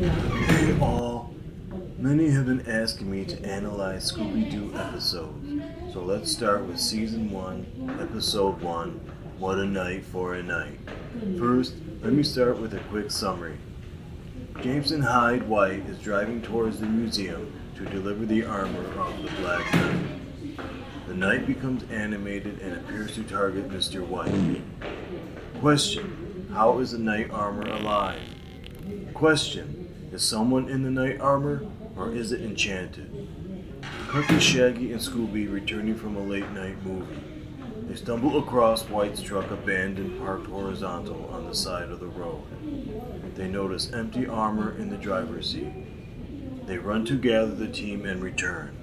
Hey all, many have been asking me to analyze Scooby-Doo episodes, so let's start with Season 1, Episode 1, What a Night for a Night. First, let me start with a quick summary. Jameson Hyde White is driving towards the museum to deliver the armor of the Black Knight. The Knight becomes animated and appears to target Mr. White. Question: how is the Knight armor alive? Question: is someone in the Knight armor, or is it enchanted? Cut to Shaggy and Scooby returning from a late night movie. They stumble across White's truck abandoned parked horizontal on the side of the road. They notice empty armor in the driver's seat. They run to gather the team and return.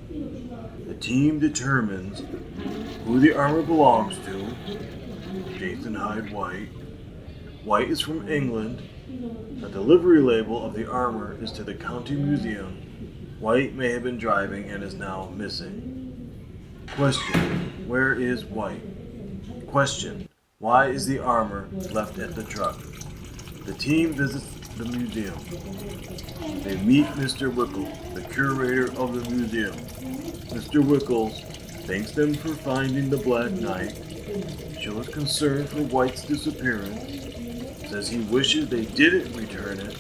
The team determines who the armor belongs to. Jason Hyde White. White is from England. The delivery label of the armor is to the county museum. White may have been driving and is now missing. Question: where is White? Question: why is the armor left at the truck? The team visits the museum. They meet Mr. Wickles, the curator of the museum. Mr. Wickles thanks them for finding the Black Knight, shows concern for White's disappearance, says he wishes they didn't return it,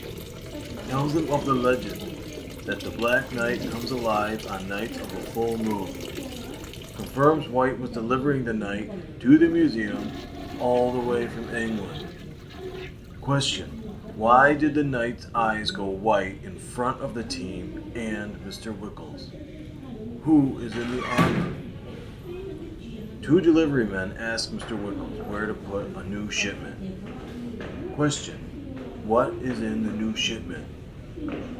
tells them of the legend that the Black Knight comes alive on nights of a full moon, confirms White was delivering the Knight to the museum all the way from England. Question: why did the Knight's eyes go white in front of the team and Mr. Wickles? Who is in the armor? Two delivery men ask Mr. Wickles where to put a new shipment. Question: what is in the new shipment?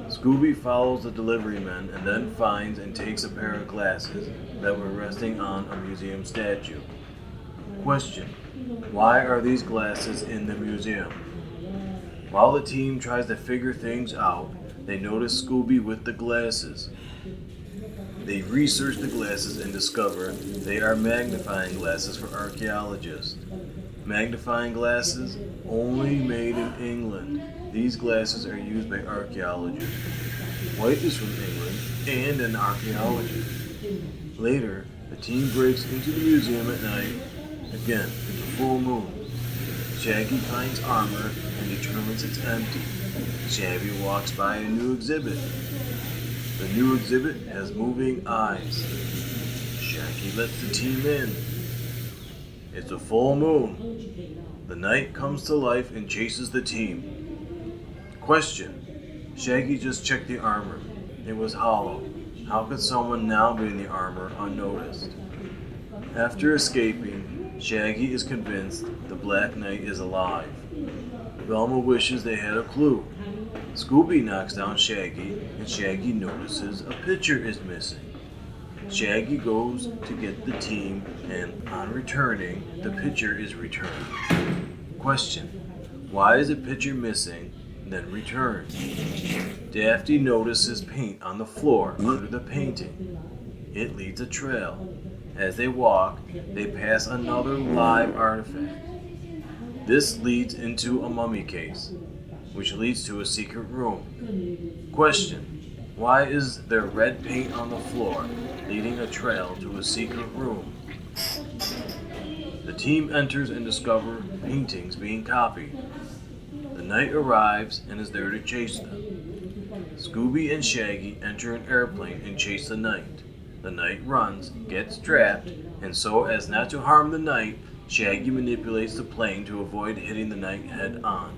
Scooby follows the delivery men and then finds and takes a pair of glasses that were resting on a museum statue. Question: why are these glasses in the museum? While the team tries to figure things out, they notice Scooby with the glasses. They research the glasses and discover they are magnifying glasses for archaeologists. Magnifying glasses only made in England. These glasses are used by archaeologists. White is from England and an archaeologist. Later, the team breaks into the museum at night. Again, it's a full moon. Shaggy finds armor and determines it's empty. Shaggy walks by a new exhibit. The new exhibit has moving eyes. Shaggy lets the team in. It's a full moon. The Knight comes to life and chases the team. Question: Shaggy just checked the armor. It was hollow. How could someone now be in the armor unnoticed? After escaping, Shaggy is convinced the Black Knight is alive. Velma wishes they had a clue. Scooby knocks down Shaggy, and Shaggy notices a picture is missing. Shaggy goes to get the team, and on returning, the picture is returned. Question: why is a picture missing, then returned? Daphne notices paint on the floor under the painting. It leads a trail. As they walk, they pass another live artifact. This leads into a mummy case, which leads to a secret room. Question: why is there red paint on the floor, leading a trail to a secret room? The team enters and discovers paintings being copied. The Knight arrives and is there to chase them. Scooby and Shaggy enter an airplane and chase the Knight. The Knight runs, gets trapped, and so as not to harm the Knight, Shaggy manipulates the plane to avoid hitting the Knight head on.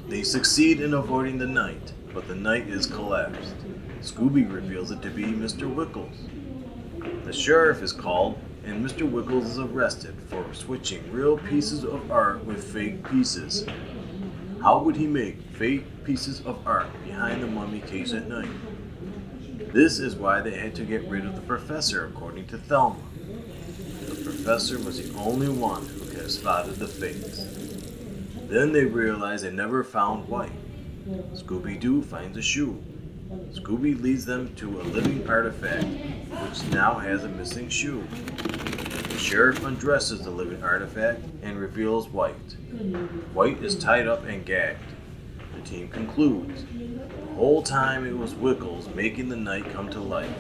They succeed in avoiding the Knight, but the Knight is collapsed. Scooby reveals it to be Mr. Wickles. The sheriff is called, and Mr. Wiggles is arrested for switching real pieces of art with fake pieces. How would he make fake pieces of art behind the mummy case at night? This is why they had to get rid of the professor, according to Thelma. The professor was the only one who could have spotted the fakes. Then they realized they never found White. Scooby-Doo finds a shoe. Scooby leads them to a living artifact, which now has a missing shoe. The sheriff undresses the living artifact and reveals White. White is tied up and gagged. The team concludes. The whole time it was Wiggles making the night come to life.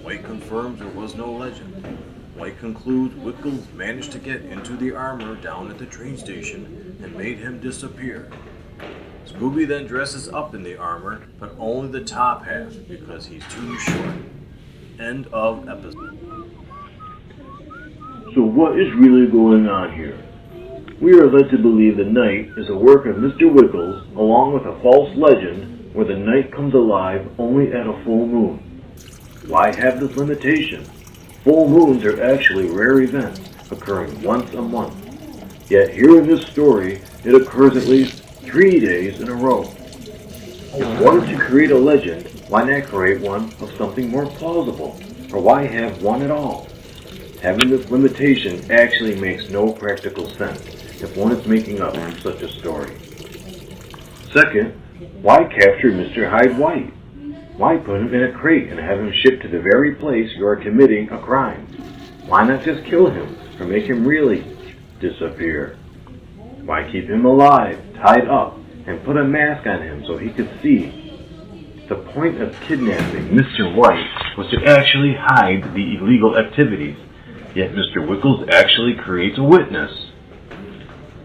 White confirms there was no legend. White concludes Wiggles managed to get into the armor down at the train station and made him disappear. Scooby then dresses up in the armor, but only the top half because he's too short. End of episode. So what is really going on here? We are led to believe the night is a work of Mr. Wiggles, along with a false legend where the night comes alive only at a full moon. Why have this limitation? Full moons are actually rare events, occurring once a month. Yet here in this story, it occurs at least 3 days in a row. If one is to create a legend, why not create one of something more plausible? Or why have one at all? Having this limitation actually makes no practical sense if one is making up such a story. Second, why capture Mr. Hyde White? Why put him in a crate and have him shipped to the very place you are committing a crime? Why not just kill him or make him really disappear? Why keep him alive, tied up, and put a mask on him so he could see? The point of kidnapping Mr. White was to actually hide the illegal activities, yet Mr. Wiggles actually creates a witness.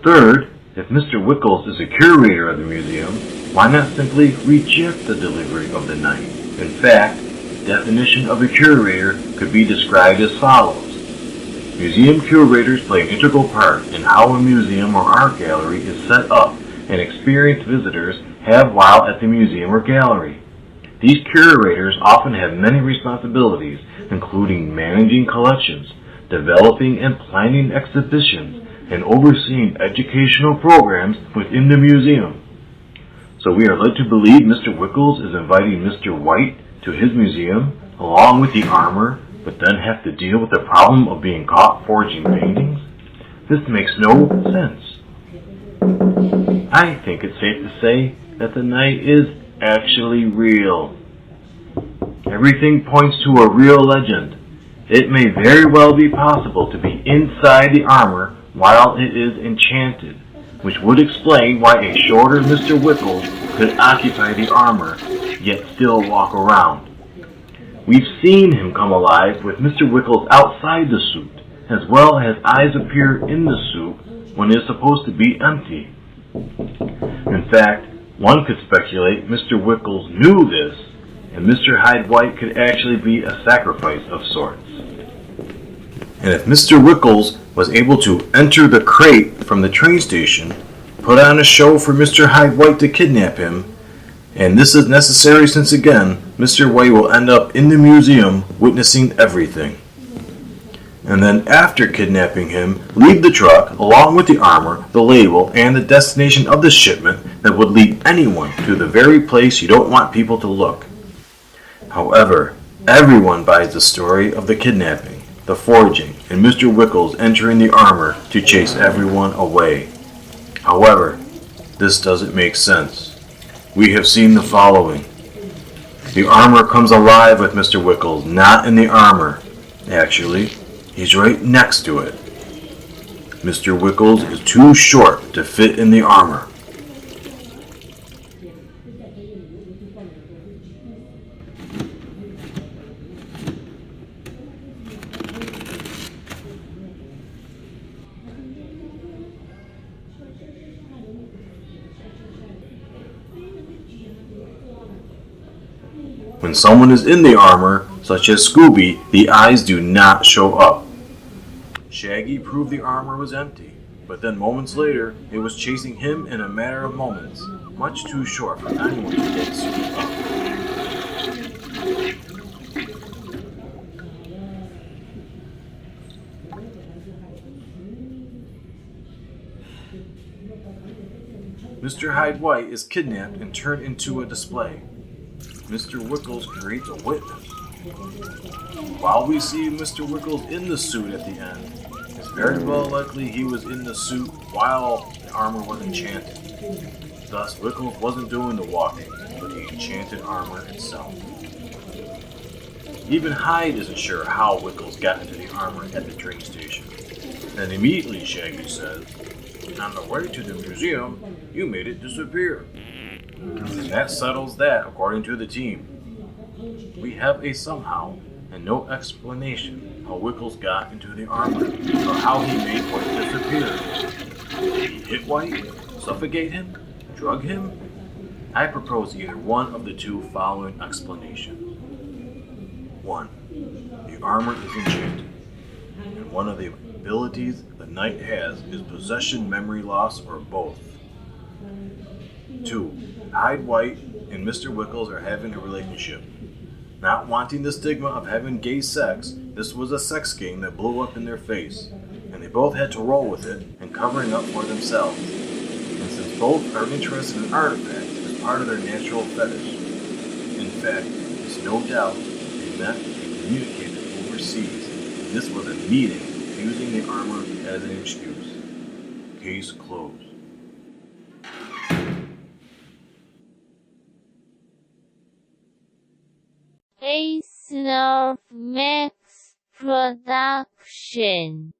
Third, if Mr. Wiggles is a curator of the museum, why not simply reject the delivery of the knight? In fact, the definition of a curator could be described as follows. Museum curators play an integral part in how a museum or art gallery is set up and experienced visitors have while at the museum or gallery. These curators often have many responsibilities, including managing collections, developing and planning exhibitions, and overseeing educational programs within the museum. So we are led to believe Mr. Wiggles is inviting Mr. White to his museum, along with the armor, but then have to deal with the problem of being caught forging paintings? This makes no sense. I think it's safe to say that the night is actually real. Everything points to a real legend. It may very well be possible to be inside the armor while it is enchanted, which would explain why a shorter Mr. Wiggles could occupy the armor, yet still walk around. We've seen him come alive with Mr. Wiggles outside the suit, as well as eyes appear in the suit when it is supposed to be empty. In fact, one could speculate Mr. Wiggles knew this, and Mr. Hyde White could actually be a sacrifice of sorts. And if Mr. Wiggles was able to enter the crate from the train station, put on a show for Mr. Hyde White to kidnap him, and this is necessary since again, Mr. White will end up in the museum witnessing everything. And then after kidnapping him, leave the truck along with the armor, the label, and the destination of the shipment that would lead anyone to the very place you don't want people to look. However, everyone buys the story of the kidnapping, the forging, and Mr. Wiggles entering the armor to chase everyone away. However, this doesn't make sense. We have seen the following. The armor comes alive with Mr. Wiggles, not in the armor. Actually, he's right next to it. Mr. Wiggles is too short to fit in the armor. When someone is in the armor, such as Scooby, the eyes do not show up. Shaggy proved the armor was empty, but then moments later, it was chasing him in a matter of moments, much too short for anyone to get Scooby up. Mr. Hyde White is kidnapped and turned into a display. Mr. Wickles creates a witness. While we see Mr. Wickles in the suit at the end, it's very well likely he was in the suit while the armor was enchanted. Thus, Wickles wasn't doing the walking, but the enchanted armor itself. Even Hyde isn't sure how Wickles got into the armor at the train station. Then immediately Shaggy says, "On the way to the museum, you made it disappear." And that settles that according to the team. We have a somehow and no explanation how Wickles got into the armor or how he made White disappear. Did he hit White? Suffocate him? Drug him? I propose either one of the two following explanations. 1. The armor is enchanted, and one of the abilities the knight has is possession, memory loss, or both. 2. Hyde White and Mr. Wickles are having a relationship. Not wanting the stigma of having gay sex, this was a sex game that blew up in their face, and they both had to roll with it and covering up for themselves. And since both are interested in artifacts as part of their natural fetish, in fact, it's no doubt they met and communicated overseas, and this was a meeting using the armor as an excuse. Case closed. S01 Max Production